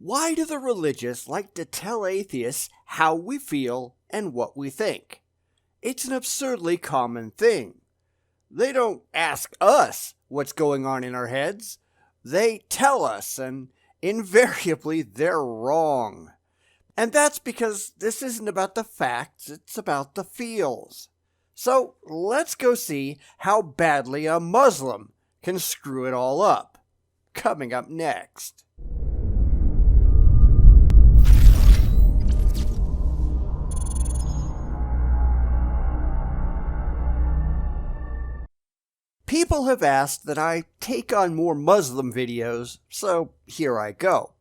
Why do the religious like to tell atheists how we feel and what we think? It's an absurdly common thing. They don't ask us what's going on in our heads. They tell us, and invariably they're wrong. And that's because this isn't about the facts, it's about the feels. So let's go see how badly a Muslim can screw it all up. Coming up next. People have asked that I take on more Muslim videos, so here I go.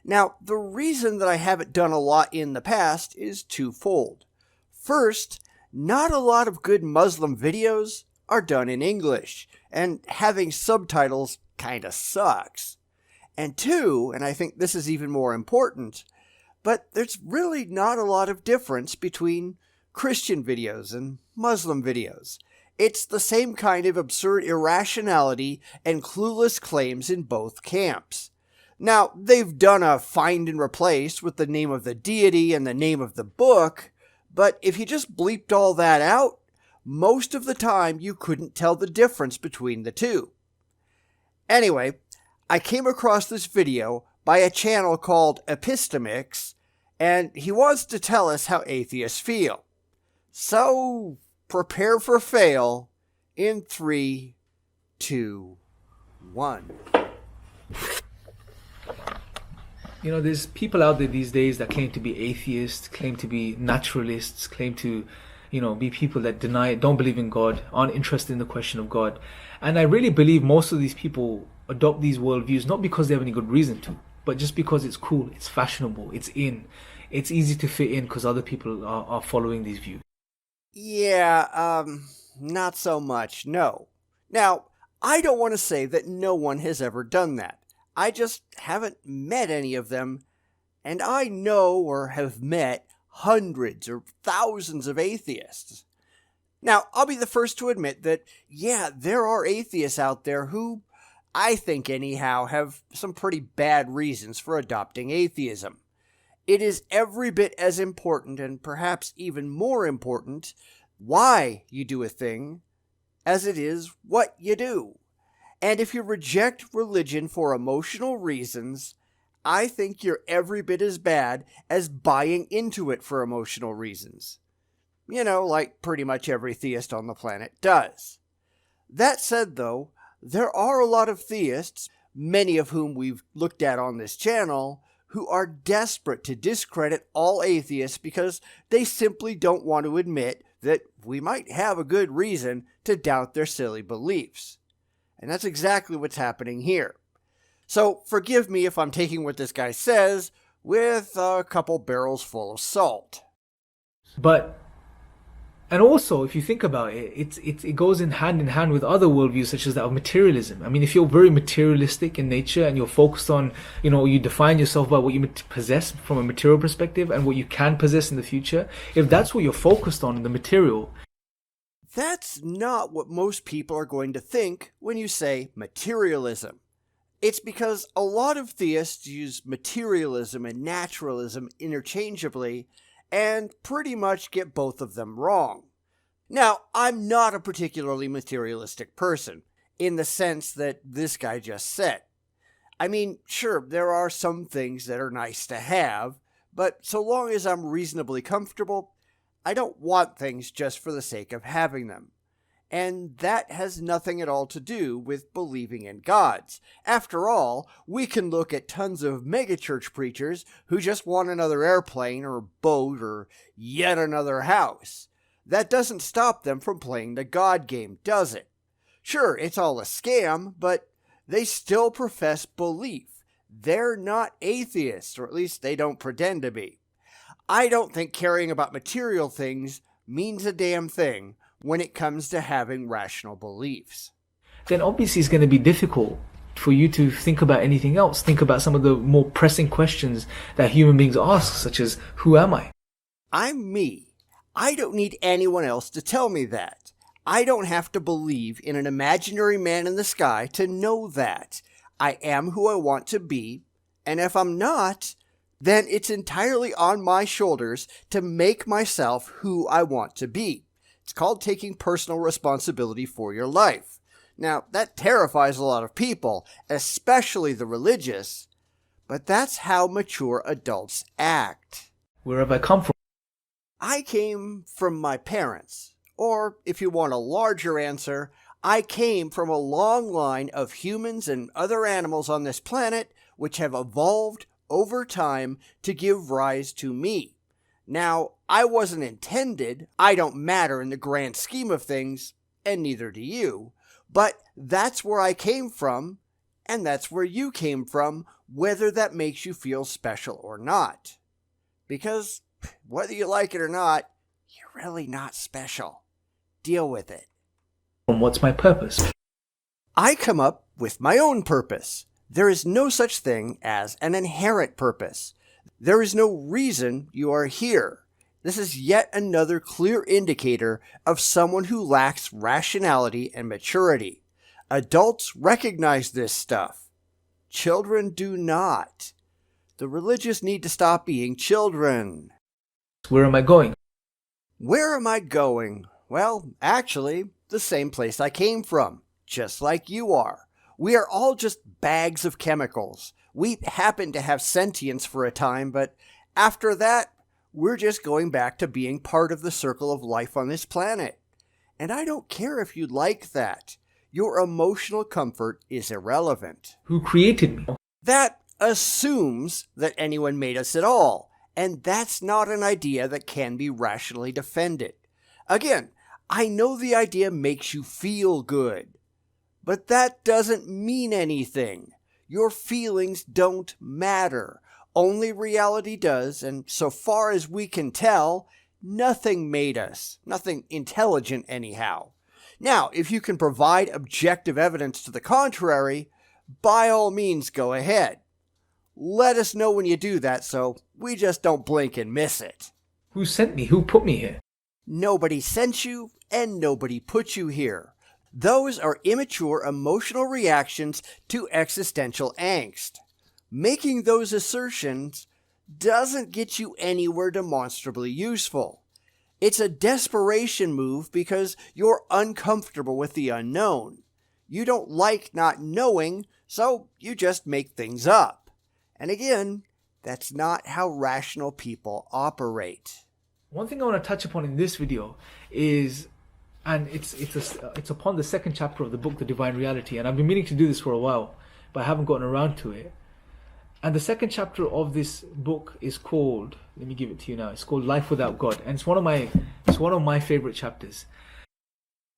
Now, the reason that I haven't done a lot in the past is twofold. First, not a lot of good Muslim videos are done in English, and having subtitles kinda sucks. And two, and I think this is even more important, but there's really not a lot of difference between Christian videos and Muslim videos. It's the same kind of absurd irrationality and clueless claims in both camps. Now, they've done a find and replace with the name of the deity and the name of the book, but if you just bleeped all that out, most of the time you couldn't tell the difference between the two. Anyway, I came across this video by a channel called EpistemiX, and he wants to tell us how atheists feel. So, prepare for fail in 3, 2, 1. You know, there's people out there these days that claim to be atheists, claim to be naturalists, claim to, be people that don't believe in God, aren't interested in the question of God. And I really believe most of these people adopt these worldviews not because they have any good reason to, but just because it's cool, it's fashionable, it's in. It's easy to fit in because other people are following these views. Yeah, not so much, no. Now, I don't want to say that no one has ever done that. I just haven't met any of them, and I know or have met hundreds or thousands of atheists. Now, I'll be the first to admit that, yeah, there are atheists out there who, I think anyhow, have some pretty bad reasons for adopting atheism. It is every bit as important, and perhaps even more important, why you do a thing, as it is what you do. And if you reject religion for emotional reasons, I think you're every bit as bad as buying into it for emotional reasons. Like pretty much every theist on the planet does. That said, though, there are a lot of theists, many of whom we've looked at on this channel, who are desperate to discredit all atheists because they simply don't want to admit that we might have a good reason to doubt their silly beliefs. And that's exactly what's happening here. So forgive me if I'm taking what this guy says with a couple barrels full of salt. And also, if you think about it, it goes in hand with other worldviews such as that of materialism. I mean, if you're very materialistic in nature and you're focused on, you define yourself by what you possess from a material perspective and what you can possess in the future, if that's what you're focused on in the material. That's not what most people are going to think when you say materialism. It's because a lot of theists use materialism and naturalism interchangeably and pretty much get both of them wrong. Now, I'm not a particularly materialistic person, in the sense that this guy just said. I mean, sure, there are some things that are nice to have, but so long as I'm reasonably comfortable, I don't want things just for the sake of having them. And that has nothing at all to do with believing in gods. After all, we can look at tons of megachurch preachers who just want another airplane or boat or yet another house. That doesn't stop them from playing the God game, does it? Sure, it's all a scam, but they still profess belief. They're not atheists, or at least they don't pretend to be. I don't think caring about material things means a damn thing when it comes to having rational beliefs. Then obviously it's going to be difficult for you to think about anything else. Think about some of the more pressing questions that human beings ask, such as, who am I? I'm me. I don't need anyone else to tell me that. I don't have to believe in an imaginary man in the sky to know that. I am who I want to be, And if I'm not, then it's entirely on my shoulders to make myself who I want to be. It's called taking personal responsibility for your life. Now, that terrifies a lot of people, especially the religious, but that's how mature adults act. Where have I come from? I came from my parents. Or, if you want a larger answer, I came from a long line of humans and other animals on this planet which have evolved over time to give rise to me. Now, I wasn't intended, I don't matter in the grand scheme of things, and neither do you, but that's where I came from, and that's where you came from, whether that makes you feel special or not. Because, whether you like it or not, you're really not special. Deal with it. What's my purpose? I come up with my own purpose. There is no such thing as an inherent purpose. There is no reason you are here. This is yet another clear indicator of someone who lacks rationality and maturity. Adults recognize this stuff. Children do not. The religious need to stop being children. Where am I going? Where am I going? Well, actually, the same place I came from, just like you are. We are all just bags of chemicals. We happen to have sentience for a time, but after that, we're just going back to being part of the circle of life on this planet. And I don't care if you like that. Your emotional comfort is irrelevant. Who created me? That assumes that anyone made us at all, and that's not an idea that can be rationally defended. Again, I know the idea makes you feel good, but that doesn't mean anything. Your feelings don't matter. Only reality does, and so far as we can tell, nothing made us. Nothing intelligent anyhow. Now, if you can provide objective evidence to the contrary, by all means go ahead. Let us know when you do that so we just don't blink and miss it. Who sent me? Who put me here? Nobody sent you, and nobody put you here. Those are immature emotional reactions to existential angst. Making those assertions doesn't get you anywhere demonstrably useful. It's a desperation move because you're uncomfortable with the unknown. You don't like not knowing, so you just make things up. And again, that's not how rational people operate. One thing I want to touch upon in this video is, and it's upon the second chapter of the book, The Divine Reality, and I've been meaning to do this for a while, but I haven't gotten around to it. And the second chapter of this book is called, let me give it to you now, it's called Life Without God, and it's one of my favorite chapters.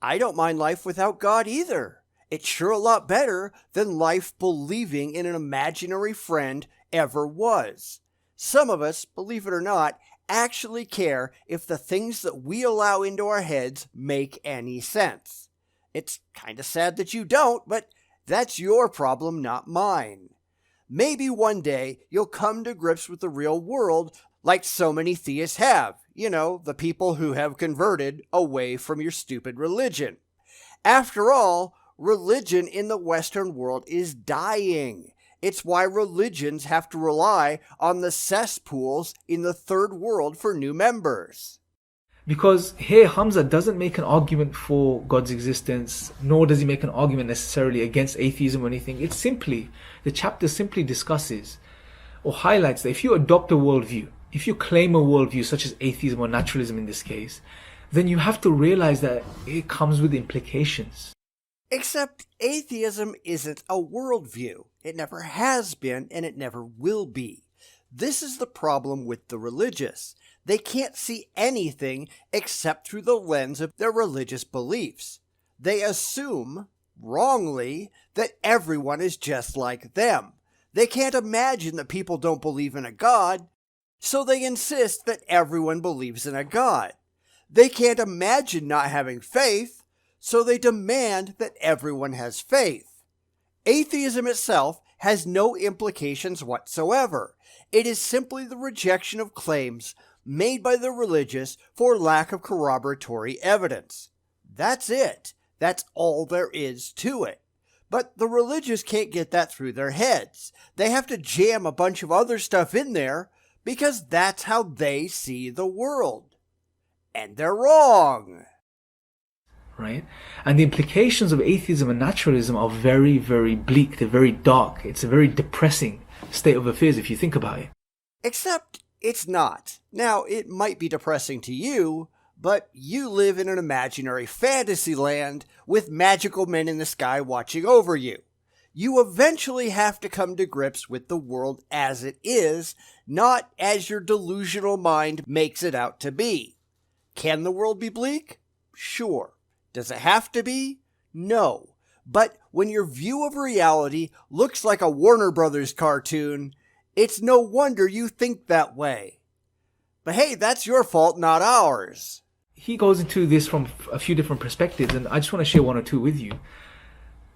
I don't mind life without God either. It's sure a lot better than life believing in an imaginary friend ever was. Some of us, believe it or not, actually care if the things that we allow into our heads make any sense. It's kind of sad that you don't, but that's your problem, not mine. Maybe one day you'll come to grips with the real world like so many theists have. You know, the people who have converted away from your stupid religion. After all, religion in the Western world is dying. It's why religions have to rely on the cesspools in the third world for new members. Because here Hamza doesn't make an argument for God's existence, nor does he make an argument necessarily against atheism or anything. The chapter simply discusses or highlights that if you adopt a worldview, if you claim a worldview such as atheism or naturalism in this case, then you have to realize that it comes with implications. Except atheism isn't a worldview. It never has been, and it never will be. This is the problem with the religious. They can't see anything except through the lens of their religious beliefs. They assume, wrongly, that everyone is just like them. They can't imagine that people don't believe in a God, so they insist that everyone believes in a God. They can't imagine not having faith, so they demand that everyone has faith. Atheism itself has no implications whatsoever. It is simply the rejection of claims made by the religious for lack of corroboratory evidence. That's it. That's all there is to it. But the religious can't get that through their heads. They have to jam a bunch of other stuff in there because that's how they see the world. And they're wrong. Right? And the implications of atheism and naturalism are very, very bleak. They're very dark. It's a very depressing state of affairs if you think about it. Except it's not. Now, it might be depressing to you, but you live in an imaginary fantasy land with magical men in the sky watching over you. You eventually have to come to grips with the world as it is, not as your delusional mind makes it out to be. Can the world be bleak? Sure. Does it have to be? No. But when your view of reality looks like a Warner Brothers cartoon, it's no wonder you think that way. But hey, that's your fault, not ours. He goes into this from a few different perspectives, and I just want to share one or two with you.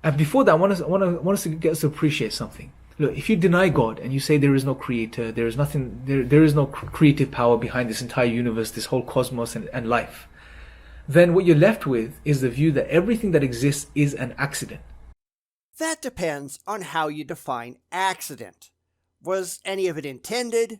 And before that, I want us to get us to appreciate something. Look, if you deny God and you say there is no creator, there is nothing, there is no creative power behind this entire universe, this whole cosmos and life, then what you're left with is the view that everything that exists is an accident. That depends on how you define accident. Was any of it intended?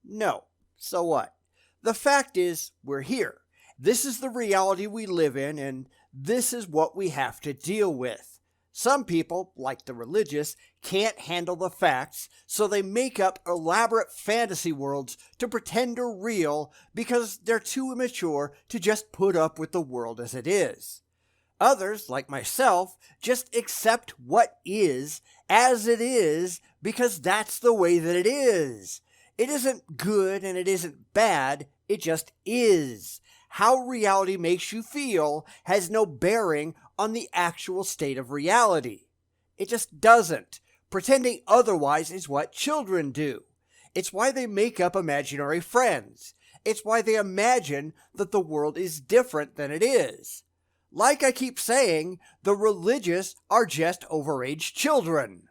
No. So what? The fact is, we're here. This is the reality we live in, and this is what we have to deal with. Some people, like the religious, can't handle the facts, so they make up elaborate fantasy worlds to pretend are real because they're too immature to just put up with the world as it is. Others, like myself, just accept what is as it is because that's the way that it is. It isn't good and it isn't bad, it just is. How reality makes you feel has no bearing on the actual state of reality. It just doesn't. Pretending otherwise is what children do. It's why they make up imaginary friends. It's why they imagine that the world is different than it is. Like I keep saying, the religious are just overage children.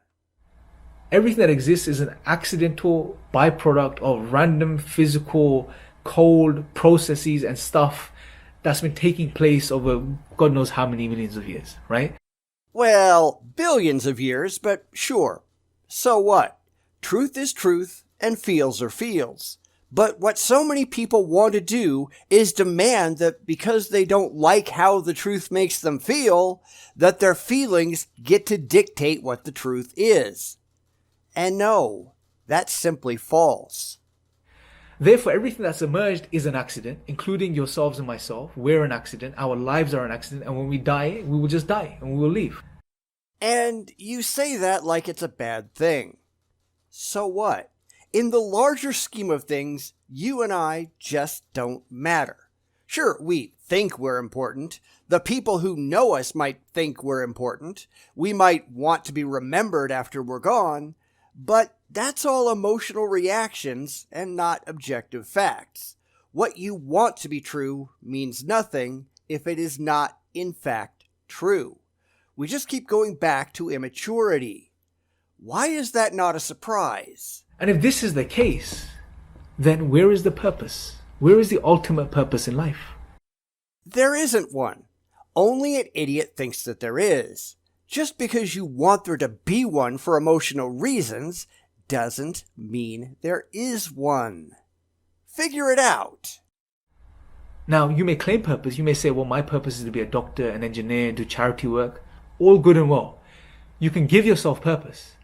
Everything that exists is an accidental byproduct of random physical cold processes and stuff that's been taking place over God knows how many millions of years, right? Well, billions of years, but sure. So what? Truth is truth, and feels are feels. But what so many people want to do is demand that because they don't like how the truth makes them feel, that their feelings get to dictate what the truth is. And no, that's simply false. Therefore, everything that's emerged is an accident, including yourselves and myself. We're an accident. Our lives are an accident. And when we die, we will just die and we will leave. And you say that like it's a bad thing. So what? In the larger scheme of things, you and I just don't matter. Sure, we think we're important. The people who know us might think we're important. We might want to be remembered after we're gone. But that's all emotional reactions and not objective facts. What you want to be true means nothing if it is not, in fact, true. We just keep going back to immaturity. Why is that not a surprise? And if this is the case, then where is the purpose? Where is the ultimate purpose in life? There isn't one. Only an idiot thinks that there is. Just because you want there to be one for emotional reasons doesn't mean there is one. Figure it out. Now, you may claim purpose. You may say, well, my purpose is to be a doctor, an engineer, do charity work. All good and well. You can give yourself purpose.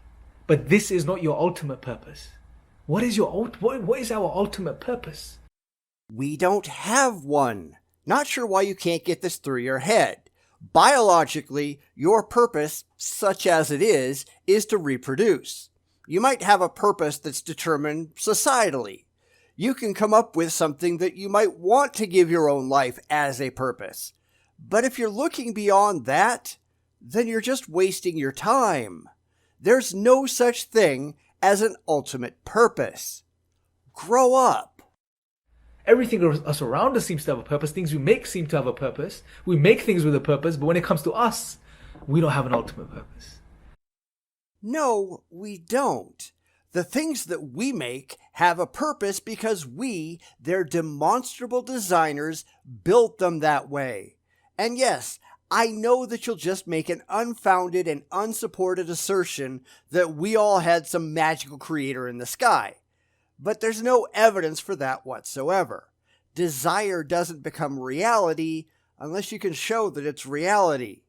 But this is not your ultimate purpose. What is our ultimate purpose? We don't have one. Not sure why you can't get this through your head. Biologically, your purpose, such as it is to reproduce. You might have a purpose that's determined societally. You can come up with something that you might want to give your own life as a purpose. But if you're looking beyond that, then you're just wasting your time. There's no such thing as an ultimate purpose. Grow up. Everything else around us seems to have a purpose. Things we make seem to have a purpose. We make things with a purpose, but when it comes to us, we don't have an ultimate purpose. No, we don't. The things that we make have a purpose because we, their demonstrable designers, built them that way. And yes, I know that you'll just make an unfounded and unsupported assertion that we all had some magical creator in the sky. But there's no evidence for that whatsoever. Desire doesn't become reality unless you can show that it's reality.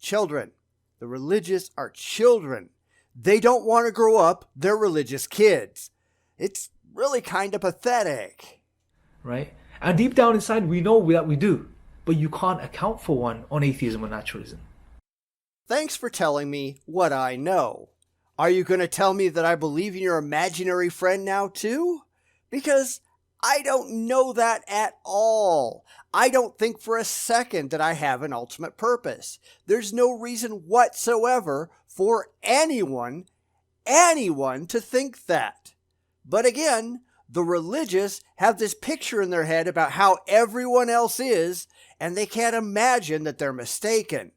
Children. The religious are children. They don't want to grow up, they're religious kids. It's really kind of pathetic. Right? And deep down inside, we know that we do. But you can't account for one on atheism or naturalism. Thanks for telling me what I know. Are you going to tell me that I believe in your imaginary friend now too? Because I don't know that at all. I don't think for a second that I have an ultimate purpose. There's no reason whatsoever for anyone to think that. But again, the religious have this picture in their head about how everyone else is, and they can't imagine that they're mistaken.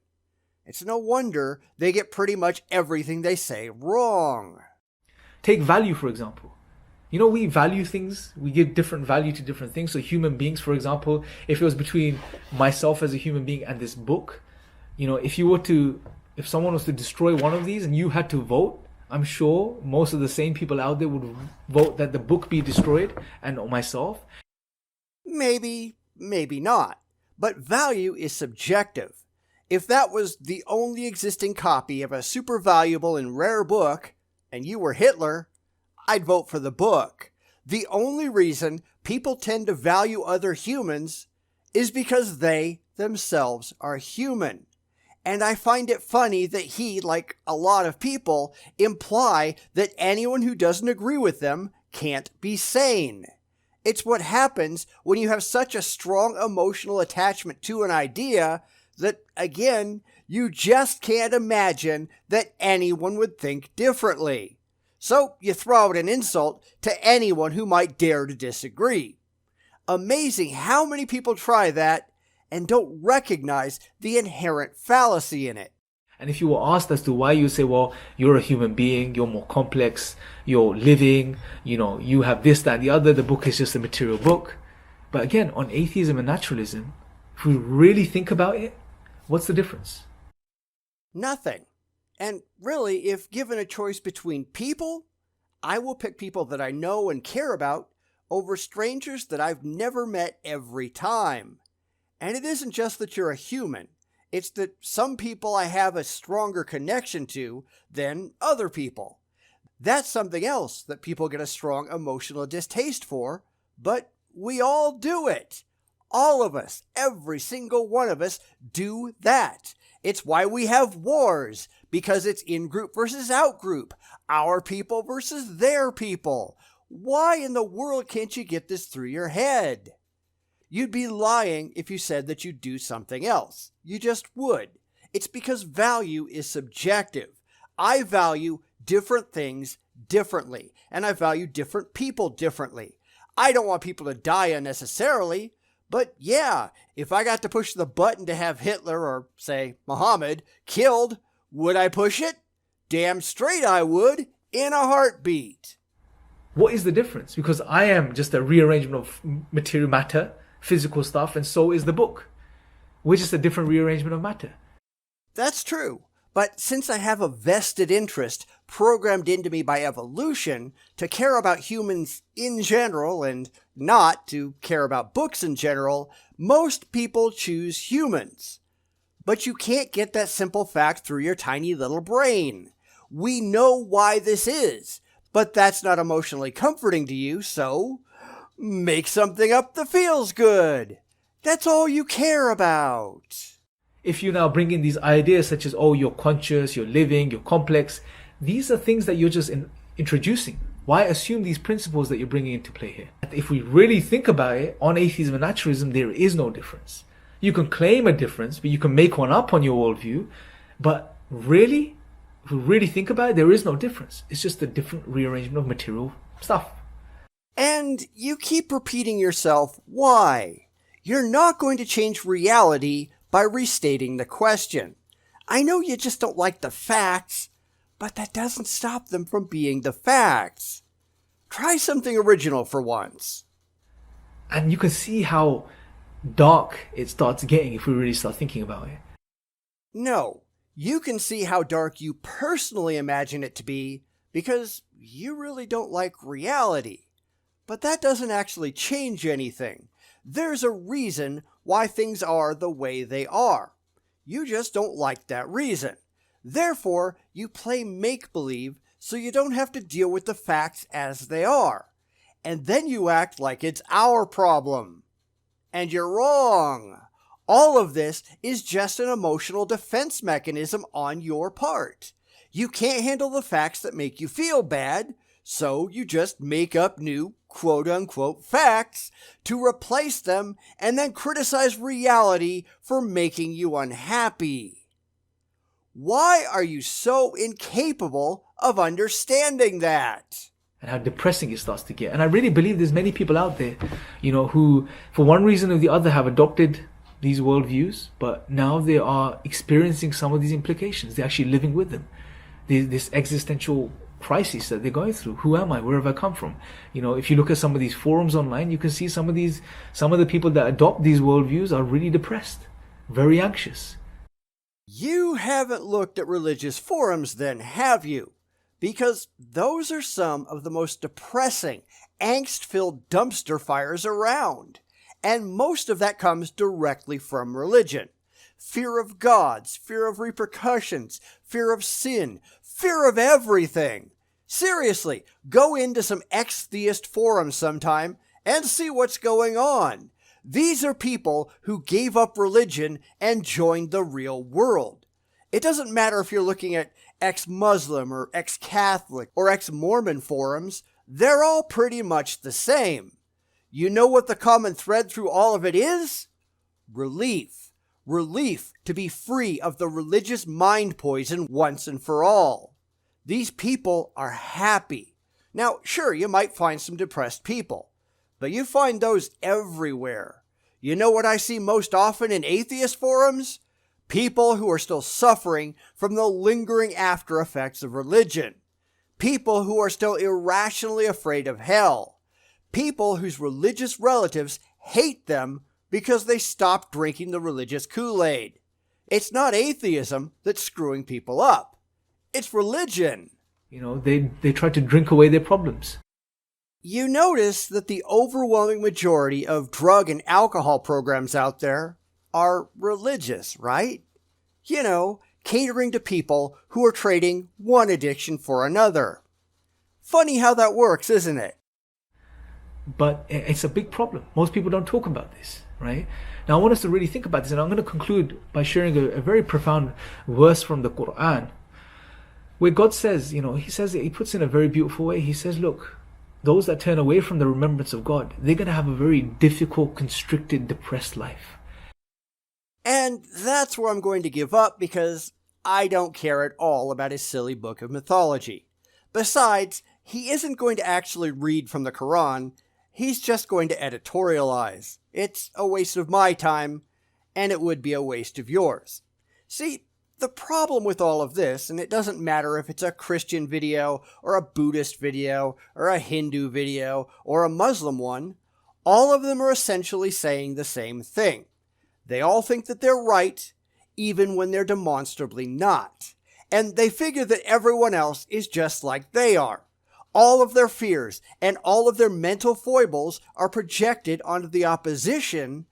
It's no wonder they get pretty much everything they say wrong. Take value, for example. You know, we value things, we give different value to different things. So human beings, for example, if it was between myself as a human being and this book, you know, if someone was to destroy one of these and you had to vote, I'm sure most of the same people out there would vote that the book be destroyed and myself. Maybe, maybe not. But value is subjective. If that was the only existing copy of a super valuable and rare book, and you were Hitler, I'd vote for the book. The only reason people tend to value other humans is because they themselves are human. And I find it funny that he, like a lot of people, imply that anyone who doesn't agree with them can't be sane. It's what happens when you have such a strong emotional attachment to an idea that, again, you just can't imagine that anyone would think differently. So you throw out an insult to anyone who might dare to disagree. Amazing how many people try that and don't recognize the inherent fallacy in it. And if you were asked as to why, you say, well, you're a human being, you're more complex, you're living, you have this, that, and the other, the book is just a material book. But again, on atheism and naturalism, if we really think about it, what's the difference? Nothing. And really, if given a choice between people, I will pick people that I know and care about over strangers that I've never met every time. And it isn't just that you're a human. It's that some people I have a stronger connection to than other people. That's something else that people get a strong emotional distaste for, but we all do it. All of us, every single one of us, do that. It's why we have wars, because it's in-group versus out-group, our people versus their people. Why in the world can't you get this through your head? You'd be lying if you said that you'd do something else. You just would. It's because value is subjective. I value different things differently, and I value different people differently. I don't want people to die unnecessarily, but yeah, if I got to push the button to have Hitler or, say, Muhammad killed, would I push it? Damn straight I would, in a heartbeat. What is the difference? Because I am just a rearrangement of material matter, physical stuff, and so is the book. We're just a different rearrangement of matter. That's true. But since I have a vested interest programmed into me by evolution to care about humans in general and not to care about books in general, most people choose humans. But you can't get that simple fact through your tiny little brain. We know why this is, but that's not emotionally comforting to you, so make something up that feels good. That's all you care about. If you now bring in these ideas such as, oh, you're conscious, you're living, you're complex, these are things that you're just introducing. Why assume these principles that you're bringing into play here? If we really think about it, on atheism and naturalism, there is no difference. You can claim a difference, but you can make one up on your worldview. But really, if we really think about it, there is no difference. It's just a different rearrangement of material stuff. And you keep repeating yourself, why? You're not going to change reality by restating the question. I know you just don't like the facts, but that doesn't stop them from being the facts. Try something original for once. And you can see how dark it starts getting if we really start thinking about it. No, you can see how dark you personally imagine it to be because you really don't like reality. But that doesn't actually change anything. There's a reason why things are the way they are. You just don't like that reason. Therefore, you play make-believe so you don't have to deal with the facts as they are. And then you act like it's our problem. And you're wrong. All of this is just an emotional defense mechanism on your part. You can't handle the facts that make you feel bad, so you just make up new quote-unquote facts to replace them and then criticize reality for making you unhappy. Why are you so incapable of understanding that? And how depressing it starts to get. And I really believe there's many people out there, who for one reason or the other have adopted these worldviews, but now they are experiencing some of these implications. They're actually living with them. This existential crisis that they're going through. Who am I? Where have I come from? If you look at some of these forums online, you can see some of the people that adopt these worldviews are really depressed, very anxious. You haven't looked at religious forums then, have you? Because those are some of the most depressing, angst-filled dumpster fires around. And most of that comes directly from religion. Fear of gods, fear of repercussions, fear of sin, fear of everything. Seriously, go into some ex-theist forums sometime and see what's going on. These are people who gave up religion and joined the real world. It doesn't matter if you're looking at ex-Muslim or ex-Catholic or ex-Mormon forums, they're all pretty much the same. You know what the common thread through all of it is? Relief. Relief to be free of the religious mind poison once and for all. These people are happy. Now, sure, you might find some depressed people, but you find those everywhere. You know what I see most often in atheist forums? People who are still suffering from the lingering after effects of religion. People who are still irrationally afraid of hell. People whose religious relatives hate them because they stopped drinking the religious Kool-Aid. It's not atheism that's screwing people up. It's religion. They try to drink away their problems. You notice that the overwhelming majority of drug and alcohol programs out there are religious, right? Catering to people who are trading one addiction for another. Funny how that works, isn't it? But it's a big problem. Most people don't talk about this, right? Now I want us to really think about this, and I'm going to conclude by sharing a very profound verse from the Quran, where God says, he puts in a very beautiful way. He says, look, those that turn away from the remembrance of God, they're going to have a very difficult, constricted, depressed life. And that's where I'm going to give up because I don't care at all about his silly book of mythology. Besides, he isn't going to actually read from the Quran. He's just going to editorialize. It's a waste of my time, and it would be a waste of yours. See, the problem with all of this, and it doesn't matter if it's a Christian video, or a Buddhist video, or a Hindu video, or a Muslim one, all of them are essentially saying the same thing. They all think that they're right, even when they're demonstrably not. And they figure that everyone else is just like they are. All of their fears and all of their mental foibles are projected onto the opposition,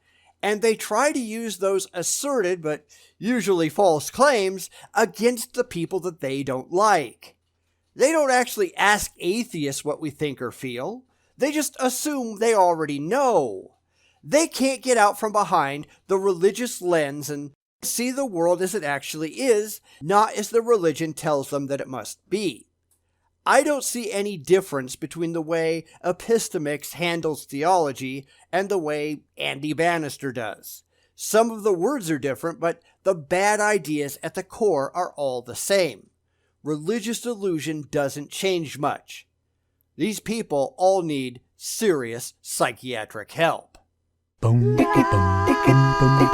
and they try to use those asserted but usually false claims against the people that they don't like. They don't actually ask atheists what we think or feel. They just assume they already know. They can't get out from behind the religious lens and see the world as it actually is, not as the religion tells them that it must be. I don't see any difference between the way EpistemiX handles theology and the way Andy Bannister does. Some of the words are different, but the bad ideas at the core are all the same. Religious delusion doesn't change much. These people all need serious psychiatric help. Boom, boom, boom, boom, boom,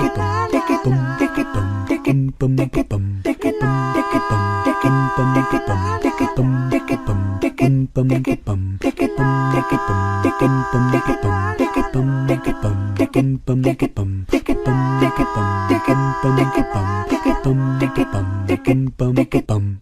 bum.